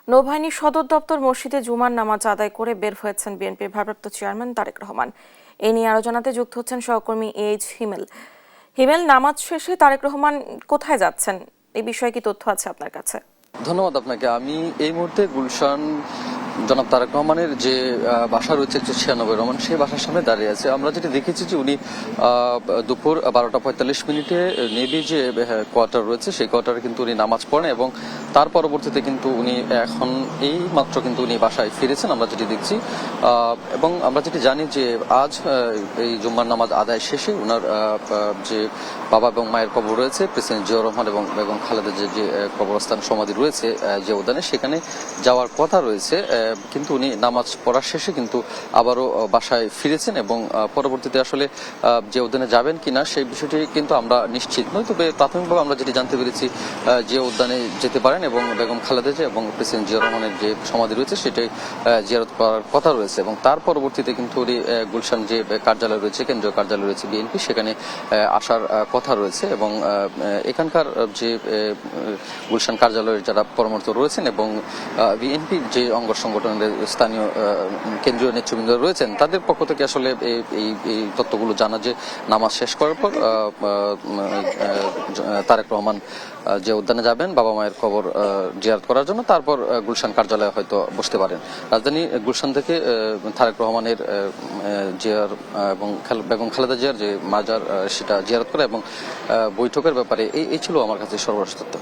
নৌবাহিনী সদর দপ্তর মসজিদে জুমার নামাজ আদায় করে বের হয়েছেন বিএনপির ভারপ্রাপ্ত চেয়ারম্যান তারেক রহমান। এ নিয়ে আরো জানাতে যুক্ত হচ্ছেন সহকর্মী এইচ হিমেল। হিমেল, নামাজ শেষে তারেক রহমান কোথায় যাচ্ছেন, এই বিষয়ে কি তথ্য আছে আপনার কাছে? ধন্যবাদ আপনাকে। আমি এই মুহূর্তে গুলশান জনাব তারেক রহমানের যে বাসা রয়েছে 196 রহমান, সেই বাসার সামনে দাঁড়িয়ে আছে। আমরা যেটা দেখেছি যে উনি দুপুর 12:45 নেভি যে কোয়ার্টার রয়েছে সেই কোয়ার্টারে কিন্তু উনি নামাজ পড়েন এবং তার পরবর্তীতে কিন্তু উনি এখন এই মাত্র কিন্তু উনি বাসায় ফিরেছেন আমরা যেটি দেখছি। এবং আমরা যেটি জানি যে আজ এই জুম্মার নামাজ আদায় শেষে উনার যে বাবা এবং মায়ের কবর রয়েছে প্রেসিডেন্ট জিয়াউর রহমান এবং বেগম খালেদা যে কবরস্থান সমাধি রয়েছে যে উদ্যানে, সেখানে যাওয়ার কথা রয়েছে। কিন্তু উনি নামাজ পড়ার শেষে কিন্তু আবারও বাসায় ফিরেছেন এবং পরবর্তীতে আসলে যে উদ্যানে যাবেন কিনা সেই বিষয়টি কিন্তু আমরা নিশ্চিত নই। তবে প্রাথমিকভাবে আমরা যেটি জানতে পেরেছি যে উদ্যানে যেতে পারেন এবং বেগম খালেদা জিয়া এবং প্রেসিডেন্ট জিয়াউর রহমানের যে সমাধি রয়েছে সেটাই জিয়ারত করার কথা রয়েছে এবং তার পরবর্তীতে কিন্তু উনি গুলশান যে কার্যালয় রয়েছে, কেন্দ্রীয় কার্যালয় রয়েছে বিএনপি, সেখানে আসার কথা রয়েছে এবং এখানকার যে গুলশান কার্যালয়ের যারা কর্মরত রয়েছেন এবং বিএনপির যে অঙ্গ সংগঠনের স্থানীয় কেন্দ্রীয় নেতৃবৃন্দ রয়েছেন তাদের পক্ষ থেকে আসলে এই তথ্যগুলো জানা যে নামাজ শেষ করার পর তারেক রহমান যে উদ্যানে যাবেন বাবা মায়ের কবর জিয়ারত করার জন্য, তারপর গুলশান কার্যালয়ে হয়তো বসতে পারেন। রাজধানী গুলশান থেকে তারেক রহমানের জিয়ার এবং বেগম খালেদা জিয়ার যে মাজার সেটা জিয়ারত করা এবং বৈঠকের ব্যাপারে এই ছিল আমার কাছে সর্বশেষ তথ্য।